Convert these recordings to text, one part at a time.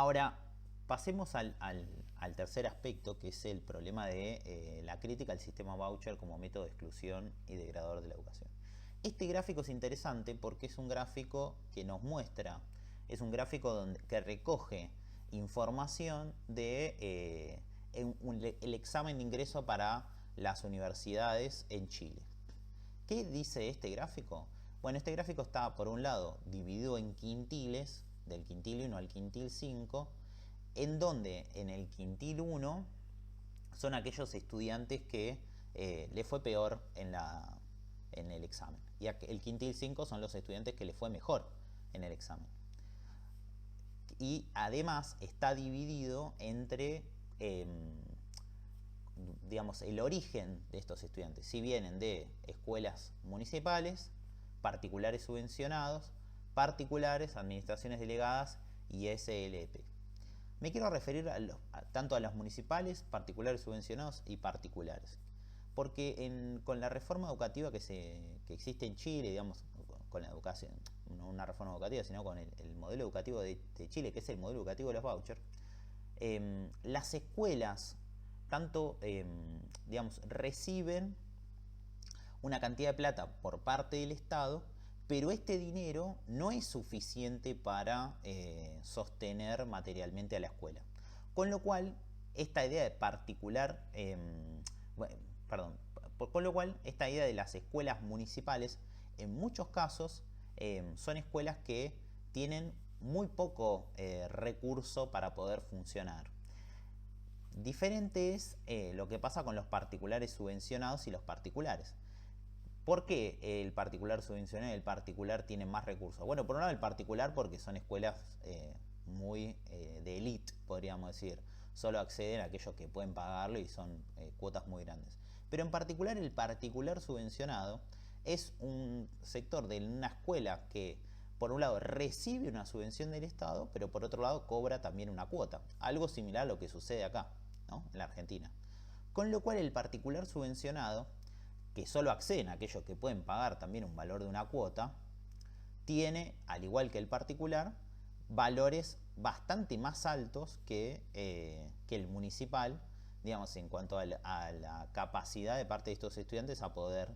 Ahora, pasemos al tercer aspecto, que es el problema de la crítica al sistema voucher como método de exclusión y degradador de la educación. Este gráfico es interesante porque es un gráfico que nos muestra, es un gráfico que recoge información de el examen de ingreso para las universidades en Chile. ¿Qué dice este gráfico? Bueno, este gráfico está, por un lado, dividido en quintiles, del quintil 1 al quintil 5, en donde en el quintil 1 son aquellos estudiantes que le fue peor en el examen. Y el quintil 5 son los estudiantes que le fue mejor en el examen. Y además está dividido entre digamos, el origen de estos estudiantes. Si vienen de escuelas municipales, particulares subvencionados, particulares, administraciones delegadas y SLP. Me quiero referir tanto a los municipales, particulares subvencionados y particulares. Porque con la reforma educativa que existe en Chile, digamos, con la educación, no una reforma educativa, sino con el modelo educativo de Chile, que es el modelo educativo de los vouchers, las escuelas tanto digamos, reciben una cantidad de plata por parte del Estado, pero este dinero no es suficiente para sostener materialmente a la escuela. Con lo cual, esta idea de particular, bueno, perdón, con lo cual, esta idea de las escuelas municipales, en muchos casos, son escuelas que tienen muy poco recurso para poder funcionar. Diferente es lo que pasa con los particulares subvencionados y los particulares. ¿Por qué el particular subvencionado y el particular tiene más recursos? Bueno, por un lado el particular porque son escuelas muy de élite, podríamos decir. Solo acceden a aquellos que pueden pagarlo y son cuotas muy grandes. Pero en particular el particular subvencionado es un sector de una escuela que por un lado recibe una subvención del Estado, pero por otro lado cobra también una cuota. Algo similar a lo que sucede acá, ¿no? En la Argentina. Con lo cual el particular subvencionado, que solo acceden a aquellos que pueden pagar también un valor de una cuota, tiene, al igual que el particular, valores bastante más altos que el municipal, digamos, en cuanto a la capacidad de parte de estos estudiantes a poder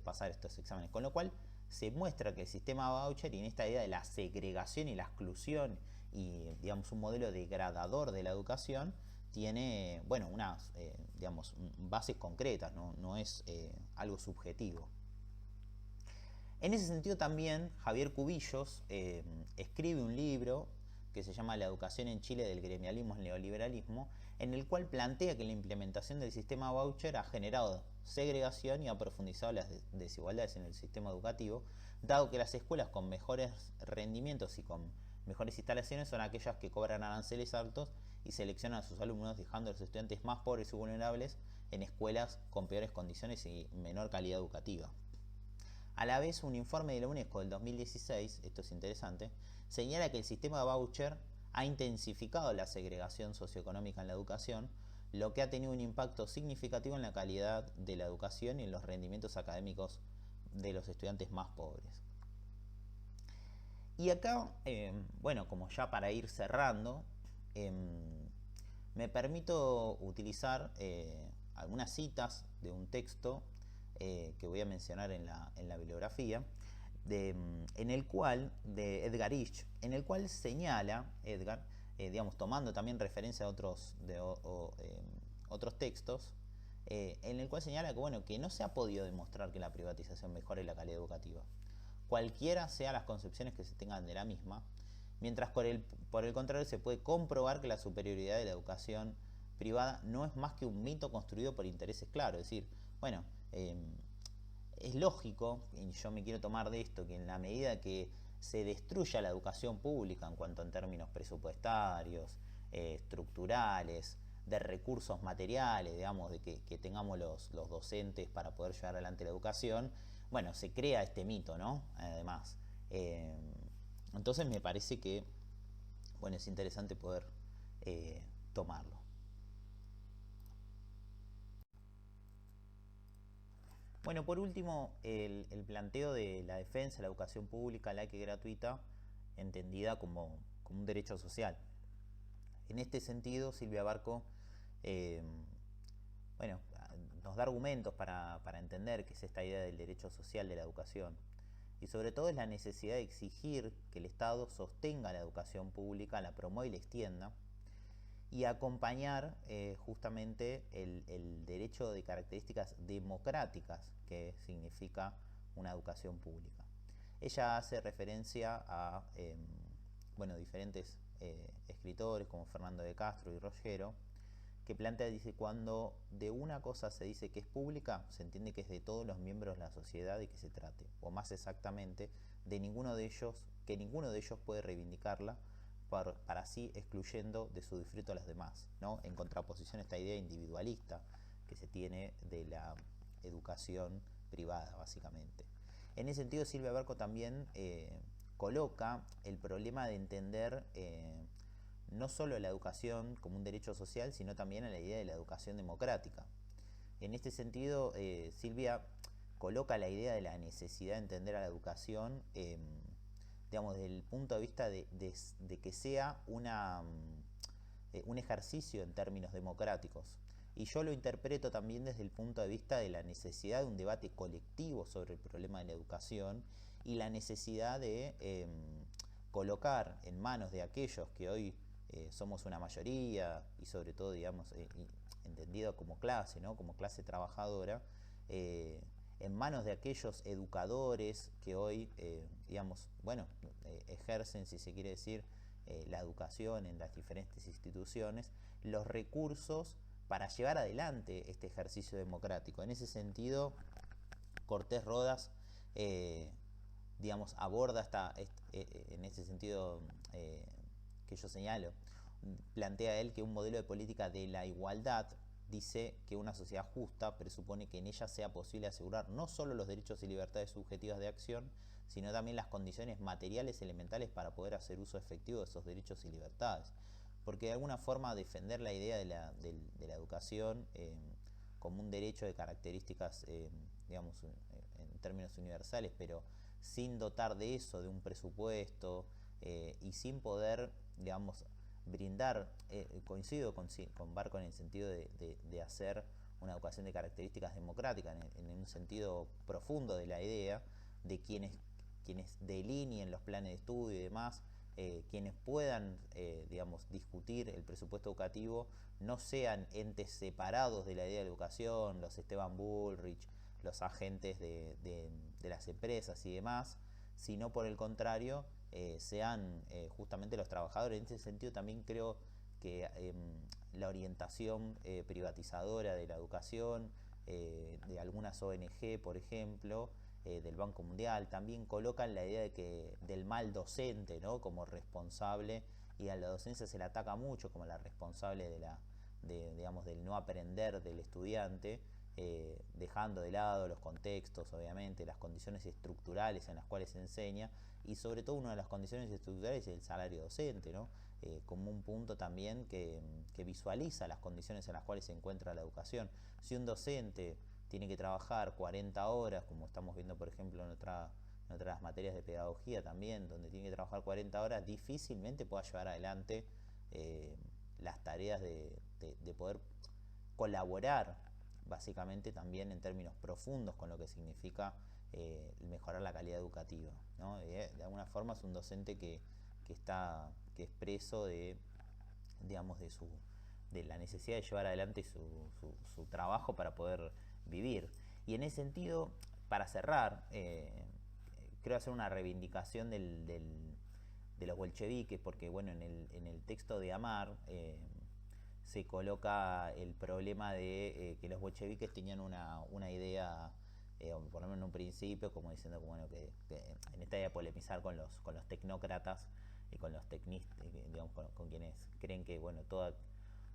pasar estos exámenes. Con lo cual se muestra que el sistema voucher y en esta idea de la segregación y la exclusión y, digamos, un modelo degradador de la educación tiene, bueno, unas, digamos, bases concretas, no es algo subjetivo. En ese sentido también Javier Cubillos escribe un libro que se llama La educación en Chile del gremialismo al neoliberalismo, en el cual plantea que la implementación del sistema voucher ha generado segregación y ha profundizado las desigualdades en el sistema educativo, dado que las escuelas con mejores rendimientos y con mejores instalaciones son aquellas que cobran aranceles altos y seleccionan a sus alumnos, dejando a los estudiantes más pobres y vulnerables en escuelas con peores condiciones y menor calidad educativa. A la vez, un informe de la UNESCO del 2016, esto es interesante, señala que el sistema de voucher ha intensificado la segregación socioeconómica en la educación, lo que ha tenido un impacto significativo en la calidad de la educación y en los rendimientos académicos de los estudiantes más pobres. Y acá, bueno, como ya para ir cerrando, me permito utilizar algunas citas de un texto que voy a mencionar en la bibliografía, en el cual, de Edgar Itch, en el cual señala Edgar, digamos, tomando también referencia a otros textos, en el cual señala que, bueno, que no se ha podido demostrar que la privatización mejore la calidad educativa, cualquiera sean las concepciones que se tengan de la misma, mientras por el contrario se puede comprobar que la superioridad de la educación privada no es más que un mito construido por intereses claros. Es decir, bueno, es lógico, y yo me quiero tomar de esto, que en la medida que se destruya la educación pública en cuanto a términos presupuestarios, estructurales, de recursos materiales, digamos, de que tengamos los docentes para poder llevar adelante la educación, bueno, se crea este mito, ¿no? Además. Entonces me parece que, bueno, es interesante poder tomarlo. Bueno, por último, el planteo de la defensa de la educación pública, laica y gratuita, entendida como un derecho social. En este sentido, Silvia Barco bueno, nos da argumentos para entender qué es esta idea del derecho social de la educación. Y sobre todo es la necesidad de exigir que el Estado sostenga la educación pública, la promueva y la extienda, y acompañar justamente el derecho de características democráticas que significa una educación pública. Ella hace referencia a bueno, diferentes escritores como Fernando de Castro y Rogero, que plantea, dice, cuando de una cosa se dice que es pública, se entiende que es de todos los miembros de la sociedad y que se trate, o más exactamente, de ninguno de ellos, que ninguno de ellos puede reivindicarla para así excluyendo de su disfruto a los demás, ¿no? En contraposición a esta idea individualista que se tiene de la educación privada, básicamente. En ese sentido, Silvia Barco también coloca el problema de entender no solo la educación como un derecho social, sino también a la idea de la educación democrática. En este sentido, Silvia coloca la idea de la necesidad de entender a la educación, digamos, desde el punto de vista de que sea un ejercicio en términos democráticos. Y yo lo interpreto también desde el punto de vista de la necesidad de un debate colectivo sobre el problema de la educación y la necesidad de colocar en manos de aquellos que hoy somos una mayoría y sobre todo, digamos, entendido como clase, ¿no? Como clase trabajadora, en manos de aquellos educadores que hoy, digamos, bueno, ejercen, si se quiere decir, la educación en las diferentes instituciones, los recursos para llevar adelante este ejercicio democrático. En ese sentido, Cortés Rodas, digamos, aborda en ese sentido que yo señalo, plantea él que un modelo de política de la igualdad dice que una sociedad justa presupone que en ella sea posible asegurar no solo los derechos y libertades subjetivas de acción, sino también las condiciones materiales elementales para poder hacer uso efectivo de esos derechos y libertades. Porque de alguna forma defender la idea de la educación como un derecho de características, digamos, en términos universales, pero sin dotar de eso, de un presupuesto, y sin poder, digamos, brindar, coincido con Barco en el sentido de hacer una educación de características democráticas, en un sentido profundo de la idea de quienes delineen los planes de estudio y demás, quienes puedan, digamos, discutir el presupuesto educativo, no sean entes separados de la idea de la educación, los Esteban Bullrich, los agentes de las empresas y demás, sino por el contrario, sean justamente los trabajadores. En ese sentido también creo que la orientación privatizadora de la educación, de algunas ONG, por ejemplo, del Banco Mundial, también colocan la idea del mal docente, ¿no? Como responsable, y a la docencia se le ataca mucho como la responsable digamos, del no aprender del estudiante, dejando de lado los contextos, obviamente, las condiciones estructurales en las cuales se enseña, y sobre todo una de las condiciones estructurales es el salario docente, ¿no? Como un punto también que visualiza las condiciones en las cuales se encuentra la educación. Si un docente tiene que trabajar 40 horas, como estamos viendo por ejemplo en otras materias de pedagogía también, donde tiene que trabajar 40 horas, difícilmente pueda llevar adelante las tareas de poder colaborar básicamente también en términos profundos con lo que significa mejorar la calidad educativa, ¿no? De alguna forma es un docente que es preso digamos, de la necesidad de llevar adelante su trabajo para poder vivir. Y en ese sentido, para cerrar, creo hacer una reivindicación de los bolcheviques, porque bueno, en el texto de Amar se coloca el problema de que los bolcheviques tenían una idea, por lo menos en un principio, como diciendo bueno, que en esta idea de polemizar con los tecnócratas y con los tecnistas, digamos, con quienes creen que bueno,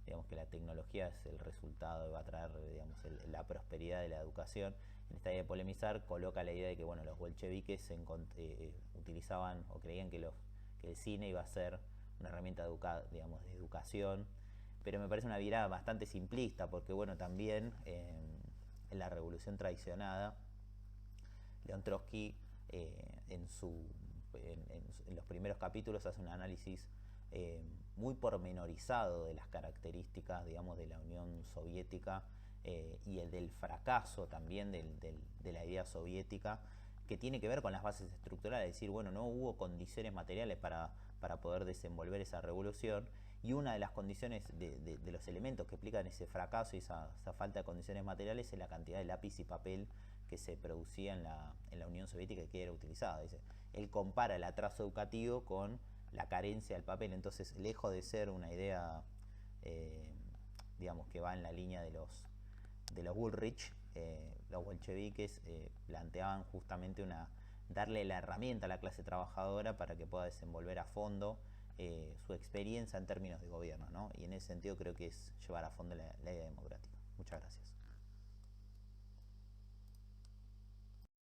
digamos, que la tecnología es el resultado, va a traer, digamos, la prosperidad de la educación. En esta idea de polemizar coloca la idea de que bueno, los bolcheviques utilizaban o creían que el cine iba a ser una herramienta digamos, de educación, pero me parece una mirada bastante simplista, porque bueno, también en la revolución traicionada, León Trotsky en los primeros capítulos hace un análisis muy pormenorizado de las características, digamos, de la Unión Soviética y el del fracaso también de la idea soviética, que tiene que ver con las bases estructurales, es decir, bueno, no hubo condiciones materiales para poder desenvolver esa revolución, y una de las condiciones de los elementos que explican ese fracaso y esa falta de condiciones materiales es la cantidad de lápiz y papel que se producía en la Unión Soviética y que era utilizada. Dice, él compara el atraso educativo con la carencia del papel, entonces lejos de ser una idea digamos que va en la línea de los Bullrich, los bolcheviques planteaban justamente darle la herramienta a la clase trabajadora para que pueda desenvolver a fondo su experiencia en términos de gobierno, ¿no? Y en ese sentido creo que es llevar a fondo la idea democrática. Muchas gracias.